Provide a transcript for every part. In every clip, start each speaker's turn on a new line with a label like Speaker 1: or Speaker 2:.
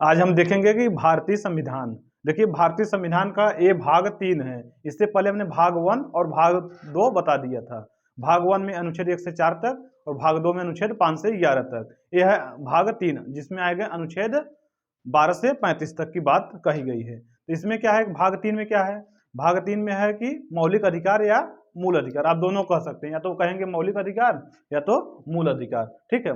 Speaker 1: आज हम देखेंगे कि भारतीय संविधान। देखिए भारतीय संविधान का ये भाग 3 है। इससे पहले हमने भाग 1 और भाग 2 बता दिया था। भाग 1 में अनुच्छेद 1 से 4 तक और भाग 2 में अनुच्छेद 5 से 11 तक। यह है भाग 3 जिसमें आएगा अनुच्छेद 12 से 35 तक की बात कही गई है। तो इसमें क्या है, भाग 3 में क्या है, भाग 3 में है कि मौलिक अधिकार या मूल अधिकार, आप दोनों कह सकते हैं, या तो कहेंगे मौलिक अधिकार या तो मूल अधिकार। ठीक है,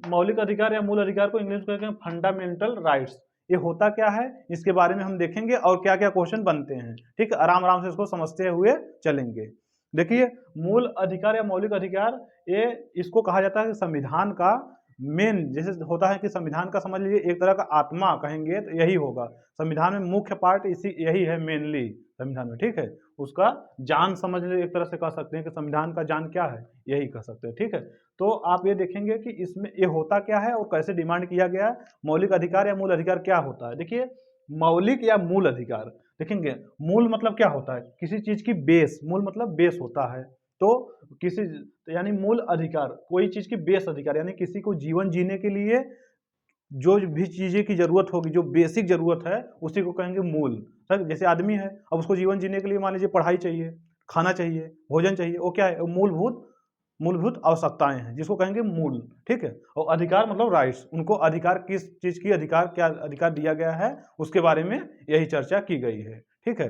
Speaker 1: मौलिक अधिकार या मूल अधिकार को इंग्लिश में कहते हैं फंडामेंटल राइट्स। ये होता क्या है इसके बारे में हम देखेंगे और क्या क्या क्वेश्चन बनते हैं। ठीक है, आराम आराम से इसको समझते हुए चलेंगे। देखिए मूल अधिकार या मौलिक अधिकार, ये इसको कहा जाता है संविधान का मेन, जैसे होता है कि संविधान का समझ लीजिए एक तरह का आत्मा कहेंगे तो यही होगा। संविधान में मुख्य पार्ट इसी यही है मेनली संविधान में। ठीक है, उसका जान समझ लीजिए, एक तरह से कह सकते हैं कि संविधान का जान क्या है, यही कह सकते हैं। ठीक है, तो आप ये देखेंगे कि इसमें ये होता क्या है और कैसे डिमांड किया गया है। मौलिक अधिकार या मूल अधिकार क्या होता है, देखिए मौलिक या मूल अधिकार देखेंगे। मूल मतलब क्या होता है, किसी चीज की बेस, मूल मतलब बेस होता है। तो किसी यानी मूल अधिकार कोई चीज की बेस अधिकार, यानी किसी को जीवन जीने के लिए जो भी चीजें की जरूरत होगी, जो बेसिक जरूरत है उसी को कहेंगे मूल। सर जैसे आदमी है, अब उसको जीवन जीने के लिए मान लीजिए पढ़ाई चाहिए, खाना चाहिए, भोजन चाहिए, वो क्या है, वो मूलभूत आवश्यकताएं हैं जिसको कहेंगे मूल। ठीक है, और अधिकार मतलब राइट्स, उनको अधिकार किस चीज की अधिकार, क्या अधिकार दिया गया है उसके बारे में यही चर्चा की गई है। ठीक है,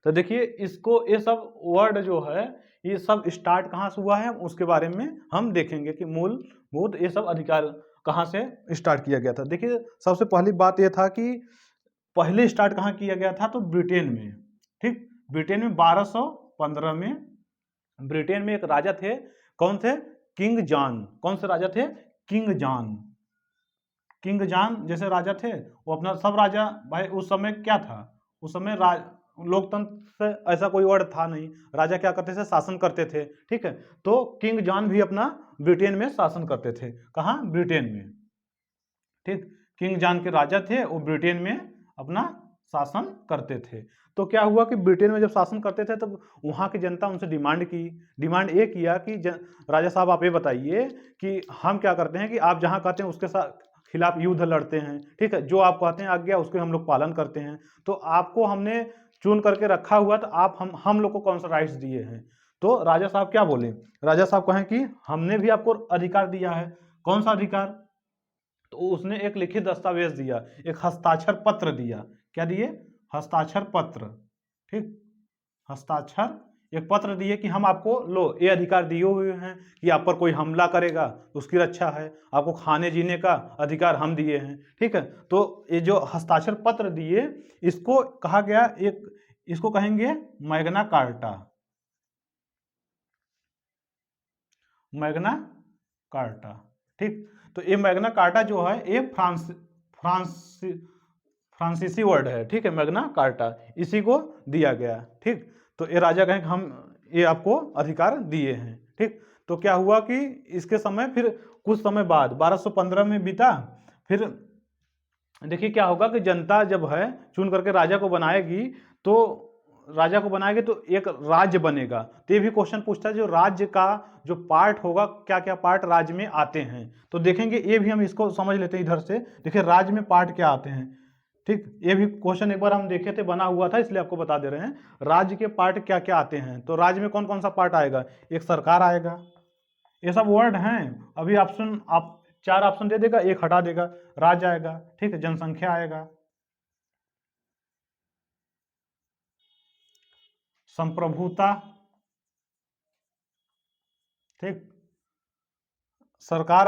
Speaker 1: तो देखिए इसको, ये सब वर्ड जो है ये सब स्टार्ट कहाँ से हुआ है उसके बारे में हम देखेंगे कि मूलभूत ये सब अधिकार कहाँ से स्टार्ट किया गया था। देखिए सबसे पहली बात यह था कि पहले स्टार्ट कहाँ किया गया था, तो ब्रिटेन में। ठीक, ब्रिटेन में 1215 में ब्रिटेन में एक राजा थे, कौन थे, किंग जॉन। कौन से राजा थे, किंग जॉन। किंग जॉन जैसे राजा थे, वो अपना सब राजा भाई, उस समय क्या था, उस समय लोकतंत्र से ऐसा कोई वर्ड था नहीं, राजा क्या करते थे, शासन करते थे। ठीक है, तो किंग जॉन भी अपना ब्रिटेन में शासन करते थे। कहाँ, ब्रिटेन में। ठीक, किंग जॉन के राजा थे, वो ब्रिटेन में अपना शासन करते थे। तो क्या हुआ कि ब्रिटेन में जब शासन करते थे तब वहाँ की जनता उनसे डिमांड ये किया कि राजा साहब आप ये बताइए कि हम क्या करते हैं कि आप जहाँ कहते हैं उसके साथ खिलाफ युद्ध लड़ते हैं। ठीक है, जो आप कहते हैं आज्ञा उसके हम लोग पालन करते हैं, तो आपको हमने चुन करके रखा हुआ, तो आप हम लोग को कौन सा राइट्स दिए हैं। तो राजा साहब क्या बोले, राजा साहब कहें कि हमने भी आपको अधिकार दिया है। कौन सा अधिकार, तो उसने एक लिखित दस्तावेज दिया, एक हस्ताक्षर पत्र दिया। क्या दिए, हस्ताक्षर पत्र। ठीक, हस्ताक्षर एक पत्र दिए कि हम आपको लो ये अधिकार दिए हुए हैं कि आप पर कोई हमला करेगा तो उसकी रक्षा है, आपको खाने जीने का अधिकार हम दिए हैं। ठीक है, तो ये जो हस्ताक्षर पत्र दिए इसको कहा गया, एक इसको कहेंगे मैग्ना कार्टा। Magna carta. ठीक, तो ये मैग्ना कार्टा जो है ये फ्रांसीसी वर्ड है। ठीक है, मैग्ना कार्टा इसी को दिया गया। ठीक, तो ये राजा कहें कि हम ये आपको अधिकार दिए हैं। ठीक, तो क्या हुआ कि इसके समय फिर कुछ समय बाद 1215 में बीता, फिर देखिए क्या होगा कि जनता जब है चुन करके राजा को बनाएगी, तो राजा को बनाएगी तो एक राज्य बनेगा। तो ये भी क्वेश्चन पूछता है जो राज्य का जो पार्ट होगा, क्या क्या पार्ट राज्य में आते हैं, तो देखेंगे ये भी हम इसको समझ लेते हैं इधर से। देखिए राज्य में पार्ट क्या आते हैं। ठीक, ये भी क्वेश्चन एक बार हम देखे थे, बना हुआ था, इसलिए आपको बता दे रहे हैं राज्य के पार्ट क्या क्या आते हैं। तो राज्य में कौन कौन सा पार्ट आएगा, एक सरकार आएगा, ये सब वर्ड हैं। अभी ऑप्शन आप 4 ऑप्शन दे देगा, एक हटा देगा, राज्य आएगा। ठीक है, जनसंख्या आएगा, संप्रभुता। ठीक, सरकार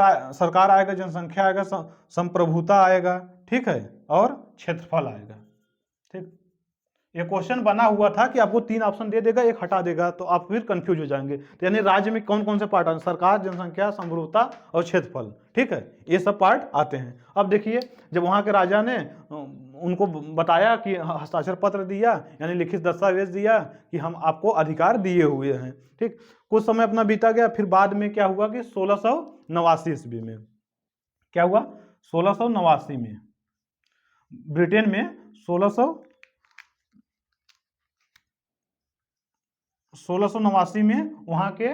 Speaker 1: आएगा, जनसंख्या आएगा, संप्रभुता आएगा। ठीक है, और क्षेत्रफल आएगा। ठीक, ये क्वेश्चन बना हुआ था कि आपको 3 ऑप्शन दे देगा, एक हटा देगा, तो आप फिर कंफ्यूज हो जाएंगे। तो यानी राज्य में कौन कौन से पार्ट आते हैं, सरकार, जनसंख्या, संप्रभुता और क्षेत्रफल। ठीक है, ये सब पार्ट आते हैं। अब देखिए जब वहां के राजा ने उनको बताया कि हस्ताक्षर पत्र दिया, यानी लिखित दस्तावेज दिया कि हम आपको अधिकार दिए हुए हैं। ठीक, कुछ समय अपना बीता गया, फिर बाद में क्या हुआ कि 1689 ईस्वी में क्या हुआ, 1689 में ब्रिटेन में 1689 में वहां के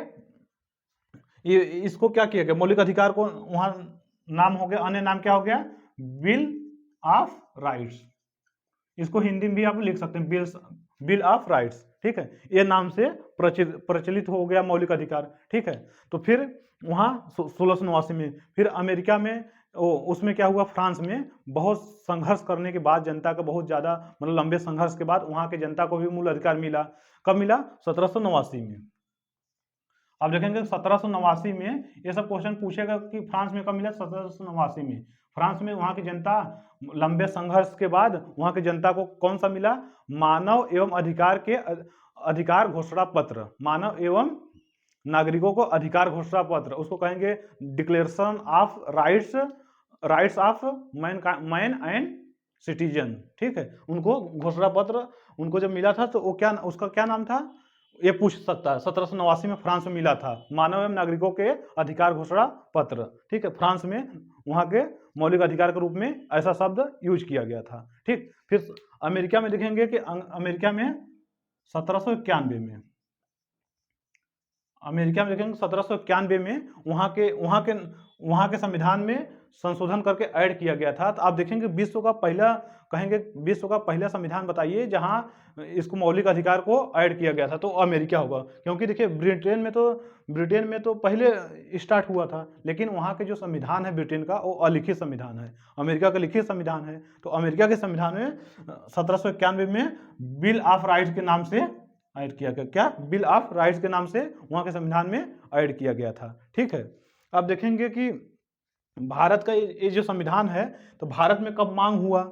Speaker 1: ये इसको क्या किया गया, मौलिक अधिकार को वहां नाम हो गया, अन्य नाम क्या हो गया, बिल ऑफ राइट्स, इसको हिंदी में भी आप लिख सकते हैं बिल ऑफ राइट्स, ठीक है। ये नाम से प्रचलित हो गया मौलिक अधिकार, ठीक है। तो फिर वहाँ 1689 में, फिर अमेरिका में उसमें क्या हुआ, फ्रांस में बहुत संघर्ष करने के बाद, जनता का बहुत ज़्यादा मतलब लंबे संघर्ष के बाद वहाँ के जनता को भी मूल अधिकार मिला। कब मिला? 1789 में। अब देखेंगे 1789 में ये सब क्वेश्चन पूछेगा कि फ्रांस में कब मिला? 1789 में। फ्रांस में वहाँ की जनता लंबे संघर्ष के बाद वहाँ की जनता को कौन सा मिला? मानव एवं अधिकार घोषणा पत्र, मानव एवं नागरिकों को अधिकार घोषणा पत्र, उसको कहेंगे declaration of rights of man and citizen, ठीक है। उनको घोषणा पत्र उनको जब मिला था तो वो क्या, उसका क्या नाम था, ये पूछ सकता है। 1789 में फ्रांस में मिला था मानव एवं नागरिकों के अधिकार घोषणा पत्र, ठीक है। फ्रांस में वहाँ के मौलिक अधिकार के रूप में ऐसा शब्द यूज किया गया था, ठीक। फिर अमेरिका में देखेंगे कि अमेरिका में 1791 में, अमेरिका में देखेंगे 1791 में वहाँ के संविधान में संशोधन करके ऐड किया गया था। तो आप देखेंगे विश्व का पहला संविधान बताइए जहां इसको मौलिक अधिकार को ऐड किया गया था, तो अमेरिका होगा। क्योंकि देखिए ब्रिटेन में तो पहले स्टार्ट हुआ था, लेकिन वहाँ के जो संविधान है ब्रिटेन का वो अलिखित संविधान है, अमेरिका का लिखित संविधान है। तो अमेरिका के संविधान में 1791 में बिल ऑफ राइट्स के नाम से ऐड किया गया, क्या? बिल ऑफ राइट्स के नाम से वहाँ के संविधान में ऐड किया गया था, ठीक है। अब देखेंगे कि भारत का ये जो संविधान है तो भारत में कब मांग हुआ,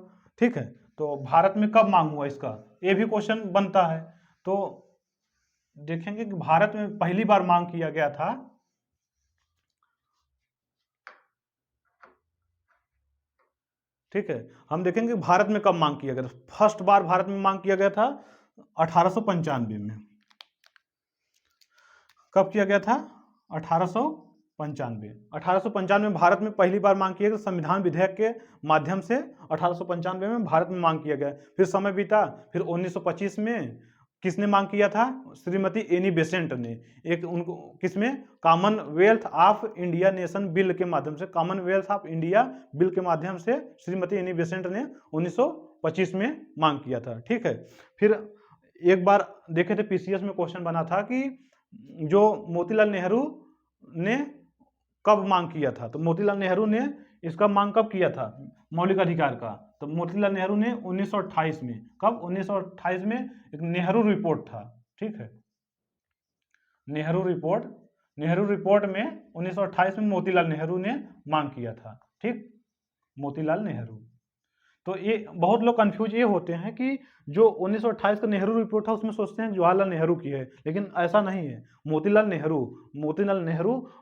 Speaker 1: ठीक है। तो भारत में कब मांग हुआ इसका, ये भी क्वेश्चन बनता है। तो देखेंगे कि भारत में पहली बार मांग किया गया था, ठीक है। हम देखेंगे भारत में कब मांग किया गया था। फर्स्ट बार भारत में मांग किया गया था 1895 में। कब किया गया था? 1895 में भारत में पहली बार मांग किया गया, संविधान विधेयक के माध्यम से 1895 में भारत में मांग किया गया। फिर समय बीता, फिर 1925 में किसने मांग किया था? श्रीमती एनी बेसेंट ने, एक उनको किसमें, Commonwealth of India nation bill के माध्यम से, कॉमनवेल्थ ऑफ इंडिया बिल के माध्यम से श्रीमती एनी बेसेंट ने 1925 में मांग किया था, ठीक है। फिर एक बार देखे थे पीसीएस में क्वेश्चन बना था कि जो मोतीलाल नेहरू ने कब मांग किया था, तो मोतीलाल नेहरू ने इसका मांग कब किया था, मौलिक अधिकार का? तो मोतीलाल नेहरू ने 1928 में, कब? 1928 में एक नेहरू रिपोर्ट था, ठीक है। नेहरू रिपोर्ट में 1928 में मोतीलाल नेहरू ने मांग किया था, ठीक, मोतीलाल नेहरू। तो ये बहुत लोग कंफ्यूज ये होते हैं कि जो 1928 का नेहरू रिपोर्ट था उसमें सोचते हैं जवाहरलाल नेहरू की है, लेकिन ऐसा नहीं है। मोतीलाल नेहरू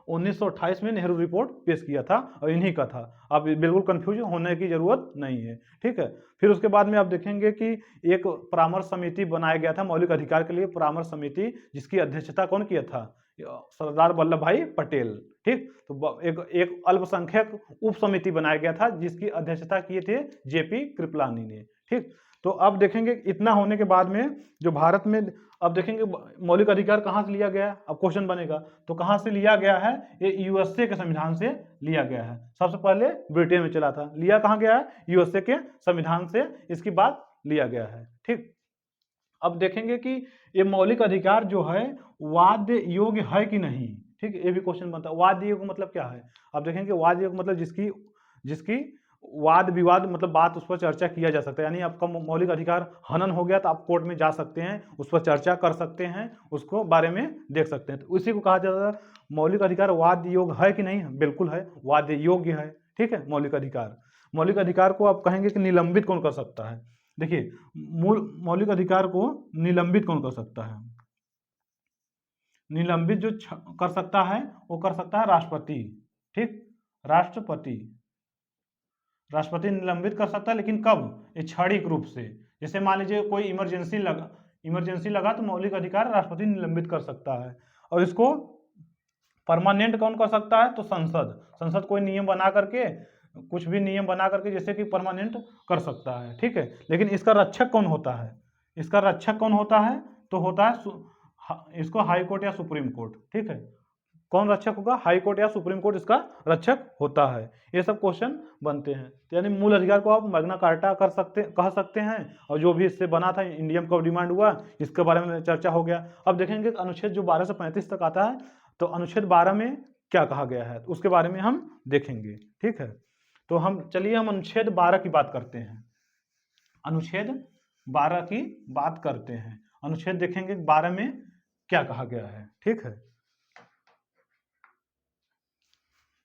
Speaker 1: 1928 में नेहरू रिपोर्ट पेश किया था और इन्हीं का था। आप बिल्कुल कंफ्यूज होने की जरूरत नहीं है, ठीक है। फिर उसके बाद में आप देखेंगे कि एक परामर्श समिति बनाया गया था मौलिक अधिकार के लिए, परामर्श समिति, जिसकी अध्यक्षता कौन किया था? सरदार वल्लभ भाई पटेल, ठीक। तो एक अल्पसंख्यक उप समिति बनाया गया था जिसकी अध्यक्षता किए थे जेपी कृपलानी ने, ठीक। तो अब देखेंगे इतना होने के बाद में जो भारत में, अब देखेंगे मौलिक अधिकार कहाँ से लिया गया, अब क्वेश्चन बनेगा तो कहाँ से लिया गया है? ये यूएसए के संविधान से लिया गया है। सबसे पहले ब्रिटेन में चला था, लिया कहाँ गया है? यूएसए के संविधान से इसकी बात लिया गया है, ठीक। अब देखेंगे कि ये मौलिक अधिकार जो है वाद्य योग्य है कि नहीं, ठीक। ये भी क्वेश्चन बनता है, वाद्य योग्य मतलब क्या है? अब देखेंगे वाद्य योग्य मतलब जिसकी वाद विवाद मतलब बात, उस पर चर्चा किया जा सकता है। यानी आपका मौलिक अधिकार हनन हो गया तो आप कोर्ट में जा सकते हैं, उस पर चर्चा कर सकते हैं, उसको बारे में देख सकते हैं। तो उसी को कहा जाता है मौलिक अधिकार वाद्य योग्य है कि नहीं? बिल्कुल है, वाद्य योग्य है, ठीक है। मौलिक अधिकार को आप कहेंगे कि निलंबित कौन कर सकता है? देखिए मौलिक अधिकार को निलंबित कौन कर सकता है? निलंबित जो कर सकता है वो कर सकता है राष्ट्रपति, ठीक। राष्ट्रपति निलंबित कर सकता है, लेकिन कब? ये क्षणिक रूप से। जैसे मान लीजिए कोई इमरजेंसी लगा तो मौलिक अधिकार राष्ट्रपति निलंबित कर सकता है। और इसको परमानेंट कौन कर सकता है? तो संसद कोई नियम बना करके, कुछ भी नियम बना करके जैसे कि परमानेंट कर सकता है, ठीक है। लेकिन इसका रक्षक कौन होता है? तो होता है इसको हाई कोर्ट या सुप्रीम कोर्ट, ठीक है। कौन रक्षक होगा? हाई कोर्ट या सुप्रीम कोर्ट इसका रक्षक होता है। ये सब क्वेश्चन बनते हैं। तो यानी मूल अधिकार को आप मैग्ना कार्टा कह सकते हैं, और जो भी इससे बना था, इंडियन कब डिमांड हुआ, इसके बारे में चर्चा हो गया। अब देखेंगे अनुच्छेद जो 12 से 35 तक आता है, तो अनुच्छेद 12 में क्या कहा गया है, उसके बारे में हम देखेंगे। ठीक है, तो चलिए हम अनुच्छेद 12 की बात करते हैं। अनुच्छेद 12 की बात करते हैं। अनुच्छेद देखेंगे 12 में क्या कहा गया है। ठीक है,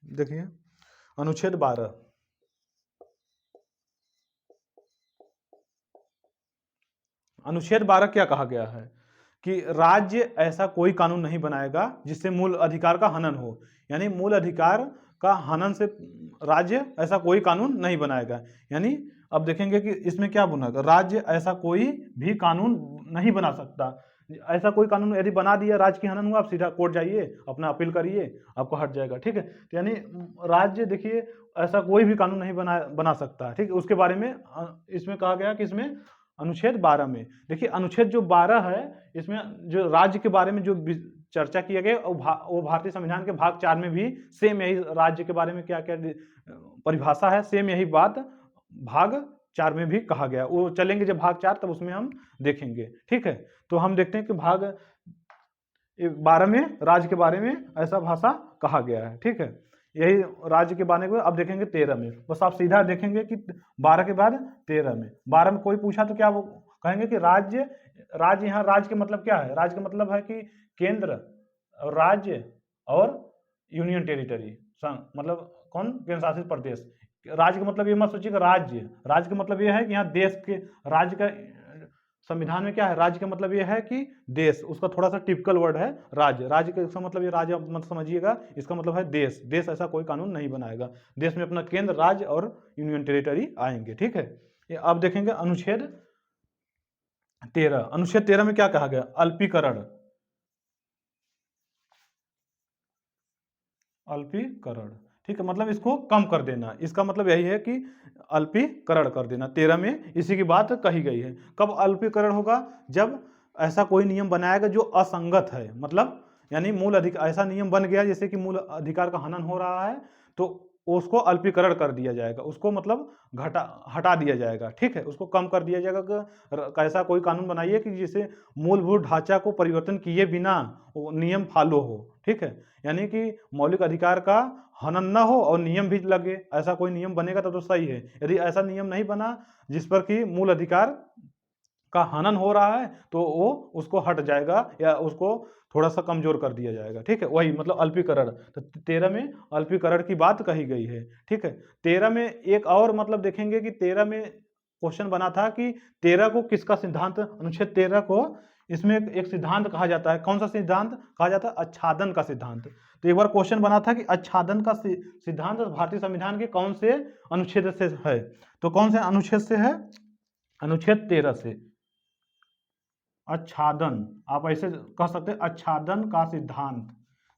Speaker 1: देखिए अनुच्छेद 12, अनुच्छेद 12 क्या कहा गया है कि राज्य ऐसा कोई कानून नहीं बनाएगा जिससे मूल अधिकार का हनन हो। यानी मूल अधिकार का हनन से राज्य ऐसा कोई कानून नहीं बनाएगा। यानी अब देखेंगे कि इसमें क्या बनेगा, राज्य ऐसा कोई भी कानून नहीं बना सकता। ऐसा कोई कानून यदि बना दिया, राज्य की हनन हुआ, आप सीधा कोर्ट जाइए, अपना अपील करिए, आपको हट जाएगा। ठीक है, तो यानी राज्य देखिए ऐसा कोई भी कानून नहीं बना सकता। ठीक है, उसके बारे में इसमें कहा गया कि इसमें अनुच्छेद 12 में देखिए, अनुच्छेद जो 12 है, इसमें जो राज्य के बारे में जो चर्चा किया गया वो भारतीय संविधान के भाग 4 में भी सेम यही राज्य के बारे में क्या क्या परिभाषा है, सेम यही बात भाग 4 में भी कहा गया। वो चलेंगे जब भाग 4, तब उसमें हम देखेंगे। ठीक है, तो हम देखते हैं कि भाग 12 में राज्य के बारे में ऐसा भाषा कहा गया है। ठीक है, यही राज्य के बारे में। अब देखेंगे 13 में, बस आप सीधा देखेंगे कि 12 के बाद 13 में, 12 में कोई पूछा तो क्या वो कहेंगे कि राज्य यहाँ राज्य के मतलब क्या है? राज्य का मतलब है कि केंद्र, राज्य और यूनियन टेरिटरी, मतलब कौन? केंद्र शासित प्रदेश। राज्य का मतलब ये मत सोचिएगा राज्य का मतलब ये है कि यहाँ देश के, राज्य का संविधान में क्या है, राज्य का मतलब ये है कि देश, उसका थोड़ा सा टिपिकल वर्ड है राज्य का मतलब ये राज्य मत समझिएगा, इसका मतलब है देश ऐसा कोई कानून नहीं बनाएगा। देश में अपना केंद्र, राज्य और यूनियन टेरिटरी आएंगे। ठीक है, अब देखेंगे अनुच्छेद 13। अनुच्छेद 13 में क्या कहा गया? अल्पीकरण। ठीक है, मतलब इसको कम कर देना, इसका मतलब यही है कि अल्पीकरण कर देना। 13 में इसी की बात कही गई है। कब अल्पीकरण होगा? जब ऐसा कोई नियम बनाएगा जो असंगत है, मतलब यानी मूल अधिकार, ऐसा नियम बन गया जैसे कि मूल अधिकार का हनन हो रहा है, तो उसको अल्पीकरण कर दिया जाएगा, उसको मतलब हटा दिया जाएगा। ठीक है, उसको कम कर दिया जाएगा कि ऐसा कोई कानून बनाइए कि जिसे मूलभूत ढांचा को परिवर्तन किए बिना नियम फॉलो हो। ठीक है, यानी कि मौलिक अधिकार का हनन न हो और नियम भी लगे, ऐसा कोई नियम बनेगा तब तो सही है। यदि ऐसा नियम नहीं बना जिस पर कि मूल अधिकार का हनन हो रहा है, तो वो उसको हट जाएगा या उसको थोड़ा सा कमजोर कर दिया जाएगा। ठीक है, वही मतलब अल्पीकरण। तो 13 में अल्पीकरण की बात कही गई है। ठीक है, 13 में एक और मतलब देखेंगे कि 13 में क्वेश्चन बना था कि 13 को किसका सिद्धांत, अनुच्छेद 13 को इसमें एक सिद्धांत कहा जाता है। कौन सा सिद्धांत कहा जाता है? आच्छादन का सिद्धांत। तो एक बार क्वेश्चन बना था कि आच्छादन का सिद्धांत भारतीय संविधान के कौन से अनुच्छेद से है? तो कौन से अनुच्छेद से है? अनुच्छेद 13 से। आच्छादन, आप ऐसे कह सकते हैं, आच्छादन का सिद्धांत।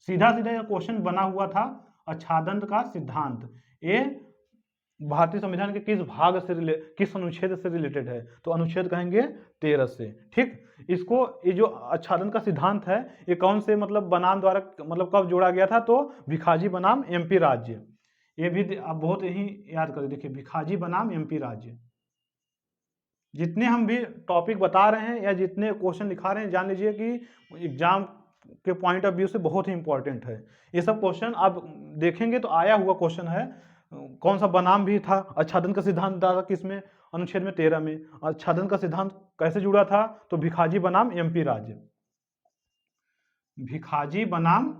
Speaker 1: सीधा यह क्वेश्चन बना हुआ था, आच्छादन का सिद्धांत ये भारतीय संविधान के किस अनुच्छेद से रिलेटेड है? तो अनुच्छेद कहेंगे 13 से। ठीक, इसको ये जो आच्छादन का सिद्धांत है, ये कौन से मतलब बनाम द्वारा मतलब कब जोड़ा गया था? तो भिखाजी बनाम एमपी राज्य। ये भी आप बहुत ही याद करें, देखिए भिखाजी बनाम एमपी राज्य। जितने हम भी टॉपिक बता रहे हैं या जितने क्वेश्चन दिखा रहे हैं, जान लीजिए कि एग्जाम के पॉइंट ऑफ व्यू से बहुत ही इंपॉर्टेंट है। ये सब क्वेश्चन आप देखेंगे तो आया हुआ क्वेश्चन है। कौन सा बनाम भी था? आच्छादन का सिद्धांत था किसमें? अनुच्छेद में 13 में। आच्छादन का सिद्धांत कैसे जुड़ा था? तो भिखाजी बनाम एमपी राज्य, भिखाजी बनाम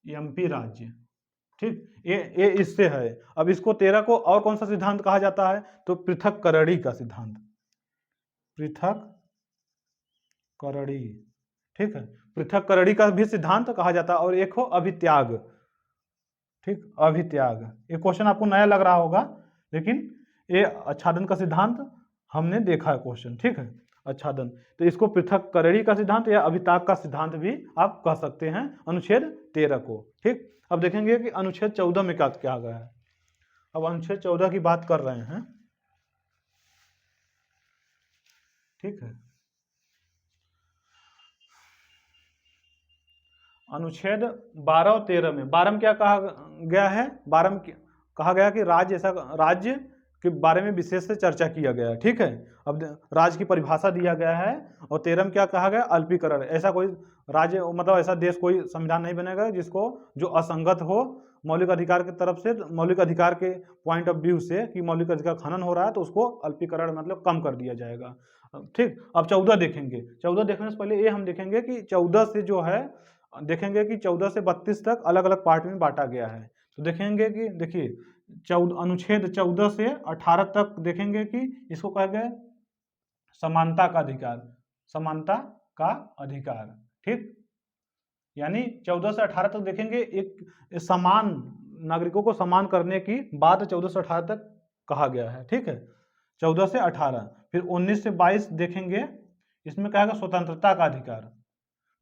Speaker 1: एमपी राज्य। ठीक, ये इससे है। अब इसको 13 को और कौन सा सिद्धांत कहा जाता है? तो पृथक करड़ी का सिद्धांत, पृथक करड़ी। ठीक है, पृथक करड़ी का भी सिद्धांत कहा जाता है। और एक हो अभित्याग। ठीक, अभित्याग, ये क्वेश्चन आपको नया लग रहा होगा, लेकिन ये आच्छादन का सिद्धांत हमने देखा है क्वेश्चन। ठीक है, आच्छादन, तो इसको पृथक करड़ी का सिद्धांत या अभित्याग का सिद्धांत भी आप कह सकते हैं अनुच्छेद 13 को। ठीक, अब देखेंगे कि अनुच्छेद 14 में क्या क्या गया है। अब अनुच्छेद 14 की बात कर रहे हैं। ठीक है, अनुच्छेद 12 और 13 में, 12 में क्या कहा गया है, 12 में कहा गया कि राज्य के बारे में विशेष से चर्चा किया गया है, ठीक है। अब राज्य की परिभाषा दिया गया है, और 13 में क्या कहा गया, अल्पीकरण। ऐसा कोई राज्य मतलब ऐसा देश कोई संविधान नहीं बनेगा जिसको जो असंगत हो मौलिक अधिकार की तरफ से, मौलिक अधिकार के पॉइंट ऑफ व्यू से कि मौलिक अधिकार खनन हो रहा है तो उसको अल्पीकरण मतलब कम कर दिया जाएगा, ठीक। अब 14 देखेंगे, 14 देखने से पहले ये हम देखेंगे कि 14 से जो है, देखेंगे कि 14 से 32 तक अलग अलग पार्ट में बांटा गया है। तो देखेंगे कि देखिए अनुच्छेद 14 से 18 तक देखेंगे कि इसको कहा गया समानता का अधिकार, समानता का अधिकार, ठीक। यानी 14 से 18 तक देखेंगे एक समान नागरिकों को समान करने की बात 14 से 18 तक कहा गया है, ठीक है। 14 से 18 फिर 19 से 22 देखेंगे, इसमें कहा गया स्वतंत्रता का अधिकार,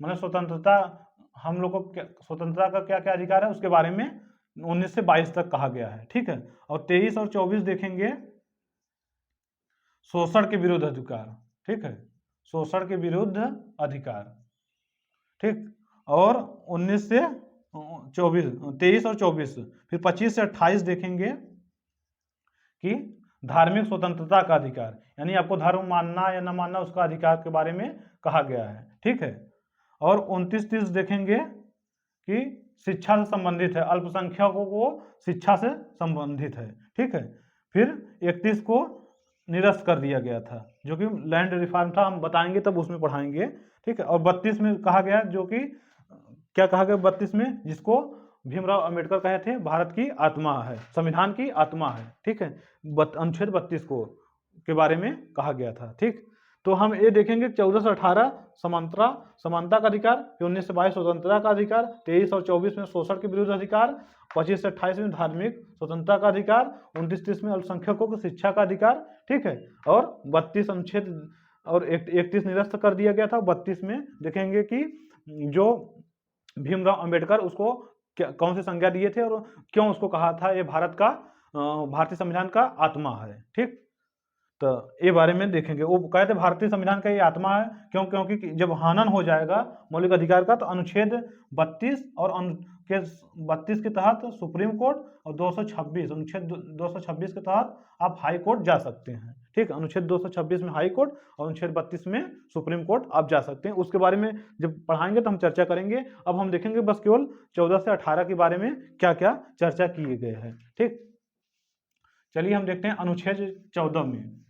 Speaker 1: मतलब स्वतंत्रता हम लोग को स्वतंत्रता का क्या क्या अधिकार है उसके बारे में 19 से 22 तक कहा गया है, ठीक है। और 23 और 24 देखेंगे शोषण के विरुद्ध अधिकार, ठीक है, शोषण के विरुद्ध अधिकार, ठीक। और 19 से 24, 23 और 24 फिर 25 से 28 देखेंगे कि धार्मिक स्वतंत्रता का अधिकार, यानी आपको धर्म मानना या न मानना उसका अधिकार के बारे में कहा गया है, ठीक है। और 29-30 देखेंगे कि शिक्षा से संबंधित है, अल्पसंख्यकों को शिक्षा से संबंधित है, ठीक है। फिर 31 को निरस्त कर दिया गया था, जो कि लैंड रिफॉर्म था, हम बताएंगे तब उसमें पढ़ाएंगे, ठीक है। और 32 में कहा गया, जो कि क्या कहा गया 32 में, जिसको भीमराव अंबेडकर कहे थे भारत की आत्मा है, संविधान की आत्मा है, ठीक है। अनुच्छेद 32 को के बारे में कहा गया था, ठीक। तो हम ये देखेंगे 14 से 18 समानता का अधिकार, फिर 19 से 22 स्वतंत्रता का अधिकार, 23 और 24 में शोषण के विरुद्ध अधिकार, 25 से 28 में धार्मिक स्वतंत्रता का अधिकार, 29-30 में अल्पसंख्यकों को शिक्षा का अधिकार, ठीक है। और 32 अनुच्छेद और 31 निरस्त कर दिया गया था। 32 में देखेंगे कि जो भीमराव अंबेडकर उसको कौन सी संज्ञा दिए थे और क्यों उसको कहा था ये भारतीय संविधान का आत्मा है, ठीक। तो ये बारे में देखेंगे, वो कहते भारतीय संविधान का ये आत्मा है क्योंकि जब हनन हो जाएगा मौलिक अधिकार का तो अनुच्छेद 32 और 32 के तहत सुप्रीम कोर्ट और 226 अनुच्छेद 226 के तहत आप हाई कोर्ट जा सकते हैं, ठीक। अनुच्छेद 226 में हाई कोर्ट और अनुच्छेद 32 में सुप्रीम कोर्ट आप जा सकते हैं। उसके बारे में जब पढ़ाएंगे तो हम चर्चा करेंगे। अब हम देखेंगे बस केवल 14 से 18 के बारे में क्या क्या चर्चा किए गए हैं, ठीक। चलिए हम देखते हैं अनुच्छेद 14 में।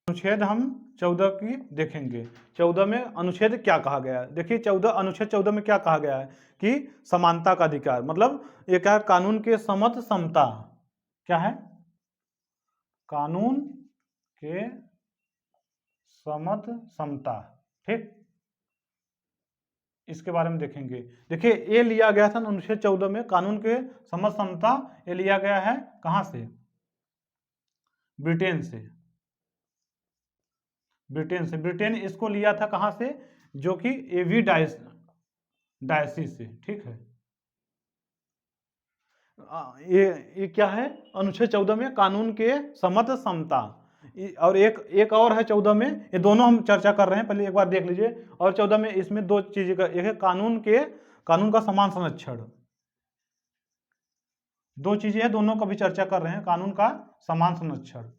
Speaker 1: अनुच्छेद हम 14 की देखेंगे। 14 में अनुच्छेद क्या कहा गया है, देखिए अनुच्छेद 14 में क्या कहा गया है कि समानता का अधिकार, मतलब ये क्या है, कानून के समत समता, क्या है, कानून के समत समता, ठीक। इसके बारे में देखेंगे। देखिए ये लिया गया था अनुच्छेद 14 में, कानून के समत समता, ये लिया गया है कहां से, ब्रिटेन से। ब्रिटेन इसको लिया था कहां से, जो कि एवी डायसी से, ठीक है। ये क्या है अनुच्छेद 14 में, कानून के समत समता। और एक और है 14 में, ये दोनों हम चर्चा कर रहे हैं, पहले एक बार देख लीजिए। और 14 में इसमें दो चीजें का, एक है कानून का समान संरक्षण, दो चीजें हैं, दोनों का भी चर्चा कर रहे हैं, कानून का समान संरक्षण,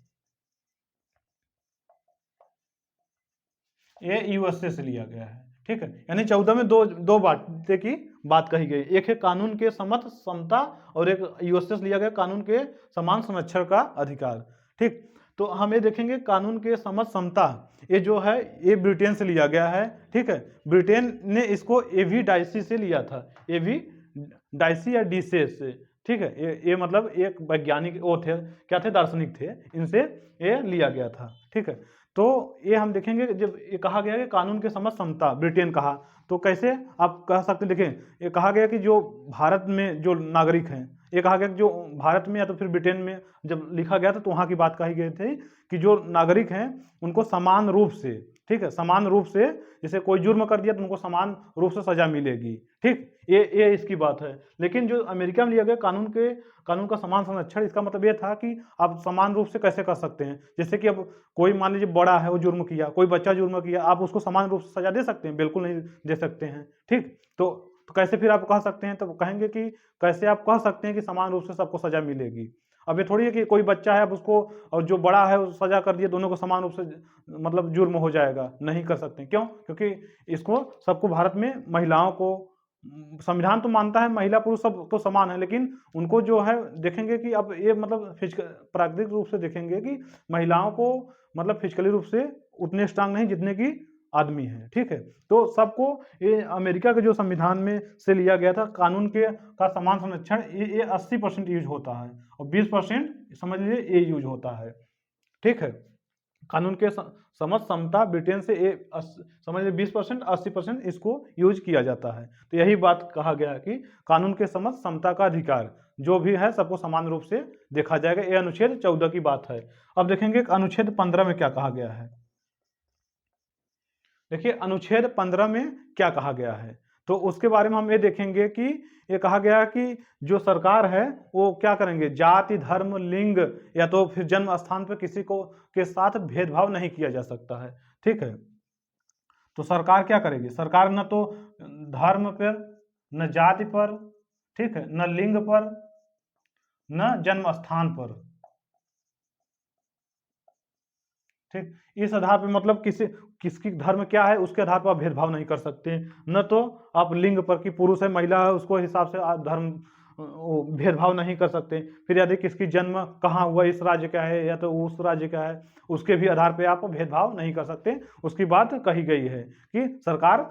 Speaker 1: ये यूएसए से लिया गया है, ठीक है। यानी 14 में दो बातें की बात कही गई, एक है कानून के समत समता और एक यूएसए से लिया गया कानून के समान संरक्षण का अधिकार, ठीक। तो हम ये देखेंगे कानून के समत समता, ये जो है ये ब्रिटेन से लिया गया है, ठीक है। ब्रिटेन ने इसको एवी डायसी से लिया था, एवी डायसी या डीसेस से, ठीक है। ये मतलब एक वैज्ञानिक वो थे, क्या थे, दार्शनिक थे, इनसे ये लिया गया था, ठीक है। तो ये हम देखेंगे जब ये कहा गया कि कानून के समत समता ब्रिटेन कहा, तो कैसे आप कह सकते हैं, देखें ये कहा गया कि जो भारत में जो नागरिक हैं ये कहा गया कि जो भारत में या तो फिर ब्रिटेन में जब लिखा गया था तो वहाँ की बात कही गई थी कि जो नागरिक हैं उनको समान रूप से, ठीक है, समान रूप से, जैसे कोई जुर्म कर दिया तो उनको समान रूप से सजा मिलेगी, ठीक, ये इसकी बात है। लेकिन जो अमेरिका में लिया गया कानून का समान संरक्षण, इसका मतलब ये था कि आप समान रूप से कैसे कर सकते हैं। जैसे कि अब कोई मान लीजिए बड़ा है, वो जुर्म किया, कोई बच्चा जुर्म किया, आप उसको समान रूप से सजा दे सकते हैं? बिल्कुल नहीं दे सकते हैं, ठीक। तो कैसे फिर आप कह सकते हैं, तो कहेंगे कि कैसे आप कह सकते हैं कि समान रूप से सबको सजा मिलेगी। अब ये थोड़ी है कि कोई बच्चा है, अब उसको और जो बड़ा है वो सजा कर दिए, दोनों को समान रूप से मतलब जुर्म हो जाएगा, नहीं कर सकते। क्यों? क्योंकि इसको सबको भारत में महिलाओं को संविधान तो मानता है महिला पुरुष सब तो समान है, लेकिन उनको जो है देखेंगे कि अब ये मतलब प्राकृतिक रूप से देखेंगे कि महिलाओं को मतलब फिजिकली रूप से उतने स्ट्रांग नहीं जितने की आदमी है, ठीक है। तो सबको ये अमेरिका के जो संविधान में से लिया गया था कानून के का समान संरक्षण, ये 80% यूज होता है और 20% समझ लीजिए ये यूज होता है, ठीक है। कानून के समझ समता ब्रिटेन से ये समझ लीजिए 20%, 80% इसको यूज किया जाता है। तो यही बात कहा गया है कि कानून के समझ समता का अधिकार जो भी है सबको समान रूप से देखा जाएगा। ये अनुच्छेद 14 की बात है। अब देखेंगे अनुच्छेद 15 में क्या कहा गया है। देखिए अनुच्छेद 15 में क्या कहा गया है, तो उसके बारे में हम ये देखेंगे कि ये कहा गया है कि जो सरकार है वो क्या करेंगे, जाति धर्म लिंग या तो फिर जन्म स्थान पर किसी को के साथ भेदभाव नहीं किया जा सकता है, ठीक है। तो सरकार क्या करेगी, सरकार न तो धर्म पर, न जाति पर, ठीक है, न लिंग पर, न जन्म स्थान पर, ठीक, इस आधार पर मतलब किसकी धर्म क्या है उसके आधार पर आप भेदभाव नहीं कर सकते। न तो आप लिंग पर कि पुरुष है महिला है उसको हिसाब से आप धर्म भेदभाव नहीं कर सकते। फिर यदि किसकी जन्म कहाँ हुआ, इस राज्य का है या तो उस राज्य का है, उसके भी आधार पर आप भेदभाव नहीं कर सकते। उसकी बात कही गई है कि सरकार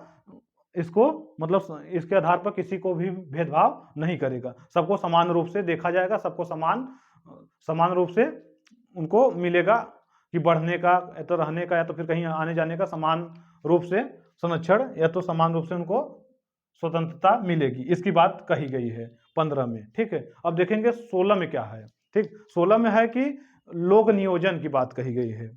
Speaker 1: इसको मतलब इसके आधार पर किसी को भी भेदभाव नहीं करेगा, सबको समान रूप से देखा जाएगा, सबको समान रूप से उनको मिलेगा कि बढ़ने का या तो रहने का या तो फिर कहीं आने जाने का समान रूप से संरक्षण या तो समान रूप से उनको स्वतंत्रता मिलेगी। इसकी बात कही गई है 15 में, ठीक है। अब देखेंगे 16 में क्या है, ठीक। 16 में है कि लोक नियोजन की बात कही गई है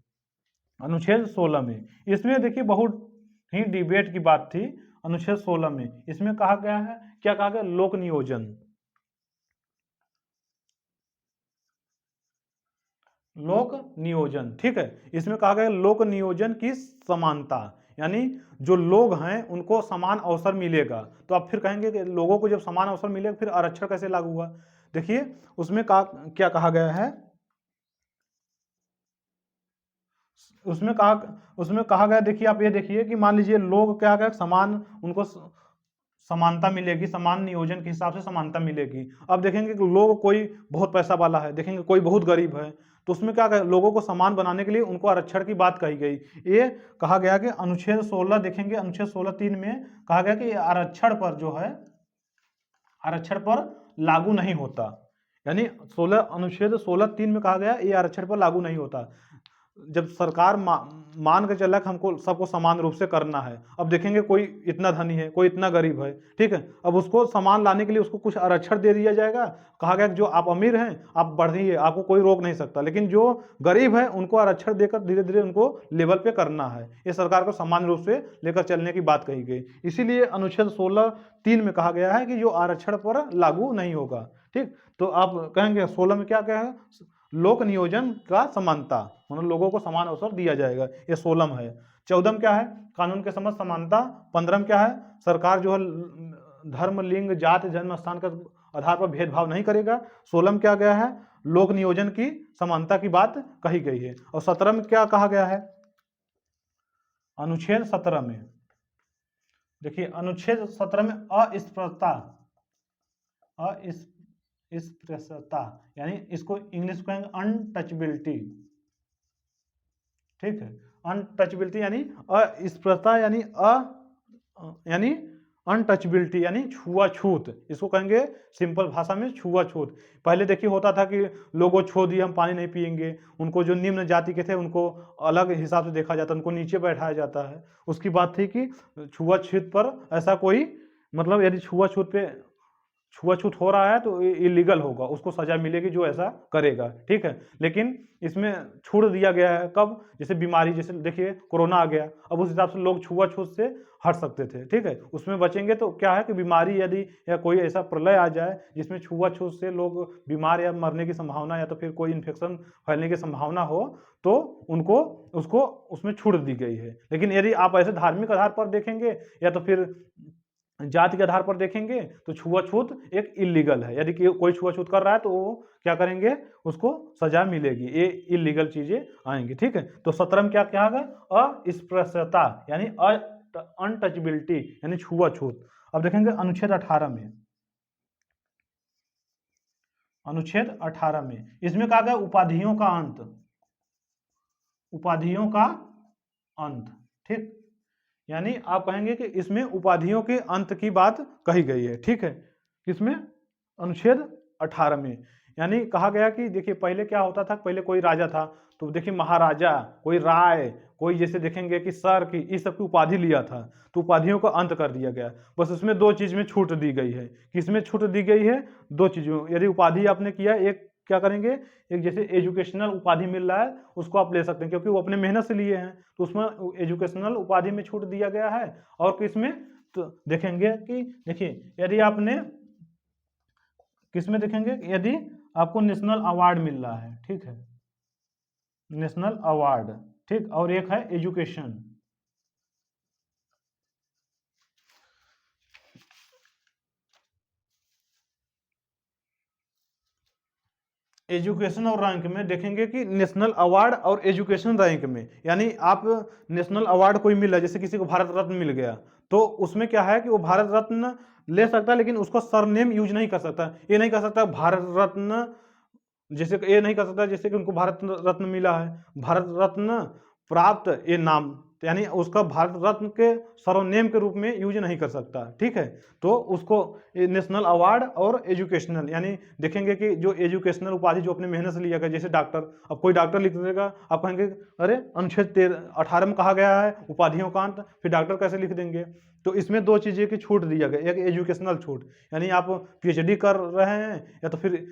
Speaker 1: अनुच्छेद 16 में। इसमें देखिए बहुत ही डिबेट की बात थी अनुच्छेद 16 में। इसमें कहा गया है, क्या कहा गया, लोक नियोजन, लोक नियोजन, ठीक है। इसमें कहा गया लोक नियोजन की समानता, यानी जो लोग हैं उनको समान अवसर मिलेगा। तो आप फिर कहेंगे कि लोगों को जब समान अवसर मिलेगा फिर आरक्षण कैसे लागू हुआ। देखिए उसमें क्या कहा गया है, उसमें कहा गया, देखिए आप ये देखिए कि मान लीजिए लोग क्या क्या समान, उनको समानता मिलेगी, समान नियोजन के हिसाब से समानता मिलेगी। अब देखेंगे कि लोग कोई बहुत पैसा वाला है, देखेंगे कोई बहुत गरीब है, तो उसमें क्या कहा, लोगों को समान बनाने के लिए उनको आरक्षण की बात कही गई। ये कहा गया कि अनुच्छेद 16 देखेंगे, अनुच्छेद 16(3) में कहा गया कि आरक्षण पर जो है आरक्षण पर लागू नहीं होता, यानी अनुच्छेद 16(3) में कहा गया ये आरक्षण पर लागू नहीं होता। जब सरकार मान के चला हमको सबको समान रूप से करना है। अब देखेंगे कोई इतना धनी है, कोई इतना गरीब है, ठीक है, अब उसको समान लाने के लिए उसको कुछ आरक्षण दे दिया जाएगा। कहा गया कि जो आप अमीर हैं आप बढ़िए, आपको कोई रोक नहीं सकता, लेकिन जो गरीब है उनको आरक्षण देकर धीरे धीरे उनको लेवल पे करना है। ये सरकार को समान रूप से लेकर चलने की बात कही गई। इसीलिए अनुच्छेद 16(3) में कहा गया है कि जो आरक्षण पर लागू नहीं होगा, ठीक। तो आप कहेंगे 16 में क्या है, लोक नियोजन का समानता, मतलब लोगों को समान अवसर दिया जाएगा, ये 16 में है। 14 में क्या है, कानून के समझ समानता। 15 में क्या है, सरकार जो है धर्म लिंग जाति जन्म स्थान के आधार पर भेदभाव नहीं करेगा। 16 में क्या गया है, लोक नियोजन की समानता की बात कही गई है। और 17 में क्या कहा गया है, अनुच्छेद 17 में देखिए, अनुच्छेद 17 में अस्पृश्यता, अस्पृश्यता यानी इसको इंग्लिश कहेंगे अनटचबिलिटी, ठीक है। अनटचबिलिटी यानी अस्पृश्यता यानी अनटचबिलिटी यानी छुआछूत, इसको कहेंगे सिंपल भाषा में छुआछूत। पहले देखिए होता था कि लोगों छो दिए हम पानी नहीं पिएंगे, उनको जो निम्न जाति के थे उनको अलग हिसाब से देखा जाता, उनको नीचे बैठाया जाता है। उसकी बात थी कि छुआछूत पर ऐसा कोई मतलब यदि छुआछूत पे छुआछूत हो रहा है तो इलीगल होगा, उसको सजा मिलेगी जो ऐसा करेगा, ठीक है। लेकिन इसमें छूट दिया गया है कब, जैसे बीमारी, जैसे देखिए कोरोना आ गया, अब उस हिसाब से लोग छुआछूत से हट सकते थे, ठीक है, उसमें बचेंगे। तो क्या है कि बीमारी यदि या कोई ऐसा प्रलय आ जाए जिसमें छुआछूत से लोग बीमार या मरने की संभावना या तो फिर कोई इन्फेक्शन फैलने की संभावना हो, तो उनको उसको उसमें छूट दी गई है। लेकिन यदि आप ऐसे धार्मिक आधार पर देखेंगे या तो फिर जाति के आधार पर देखेंगे तो छुआछूत एक इलीगल है। यदि कोई छुआछूत कर रहा है तो वो क्या करेंगे, उसको सजा मिलेगी, ये इलीगल चीजें आएंगी, ठीक है। तो 17 में क्या कहा गया, अस्पृश्यता यानी अनटचबिलिटी यानी छुआछूत। अब देखेंगे अनुच्छेद 18 में, अनुच्छेद 18 में इसमें कहा गया उपाधियों का अंत, उपाधियों का अंत, ठीक। यानी आप कहेंगे कि इसमें उपाधियों के अंत की बात कही गई है, ठीक है, किसमें, अनुच्छेद 18 में। यानी कहा गया कि देखिए पहले क्या होता था, पहले कोई राजा था तो देखिए महाराजा, कोई राय, कोई जैसे देखेंगे कि सर की, इस सब की उपाधि लिया था, तो उपाधियों का अंत कर दिया गया। बस उसमें दो चीज में छूट दी गई है। किसमें छूट दी गई है, दो चीजों, यदि उपाधि आपने किया, एक क्या करेंगे, एक जैसे एजुकेशनल उपाधि मिल रहा है उसको आप ले सकते हैं क्योंकि वो अपने मेहनत से लिए हैं, तो उसमें एजुकेशनल उपाधि में छूट दिया गया है। और किसमें, तो देखेंगे कि देखिए यदि आपने किसमें देखेंगे, यदि आपको नेशनल अवार्ड मिल रहा है, ठीक है, नेशनल अवार्ड, ठीक, और एक है एजुकेशन, एजुकेशन और रैंक में देखेंगे कि नेशनल अवार्ड और एजुकेशन रैंक में, यानी आप नेशनल अवार्ड कोई मिला, जैसे किसी को भारत रत्न मिल गया, तो उसमें क्या है कि वो भारत रत्न ले सकता है लेकिन उसको सरनेम यूज नहीं कर सकता। ये नहीं कर सकता भारत रत्न, जैसे ये नहीं कर सकता जैसे कि उनको भारत रत्न मिला है, भारत रत्न प्राप्त ये नाम, यानी उसका भारत रत्न के सरनेम के रूप में यूज नहीं कर सकता, ठीक है। तो उसको नेशनल अवार्ड और एजुकेशनल, यानी देखेंगे कि जो एजुकेशनल उपाधि जो अपने मेहनत से लिया गया, जैसे डॉक्टर, अब कोई डॉक्टर लिख देगा, आप कहेंगे अरे अनुच्छेद 18 में कहा गया है उपाधियों का अंत, फिर डॉक्टर कैसे लिख देंगे। तो इसमें दो चीजें की छूट दिया गया, एक एजुकेशनल छूट, यानी आप पीएचडी कर रहे हैं या तो फिर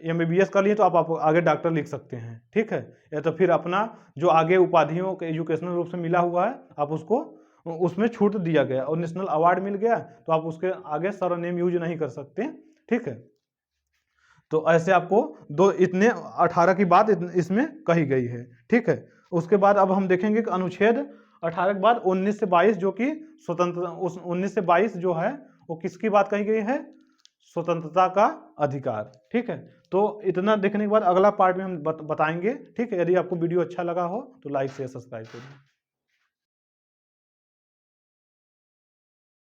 Speaker 1: एमबीबीएस कर लिए तो आप आगे डॉक्टर लिख सकते हैं, ठीक है, या तो फिर अपना जो आगे उपाधियों के एजुकेशनल रूप से मिला हुआ है आप उसको, उसमें छूट दिया गया और नेशनल अवार्ड मिल गया तो आप उसके आगे सरनेम यूज नहीं कर सकते, ठीक है। तो ऐसे आपको दो इतने 18 की बात इसमें कही गई है, ठीक है। उसके बाद अब हम देखेंगे कि अनुच्छेद 18 के बाद 19 से 22 जो कि स्वतंत्र, उस 19 से 22 जो है वो किसकी बात कही गई है, स्वतंत्रता का अधिकार, ठीक है। तो इतना देखने के बाद अगला पार्ट में हम बताएंगे, ठीक है। यदि आपको वीडियो अच्छा लगा हो तो लाइक शेयर सब्सक्राइब करिए।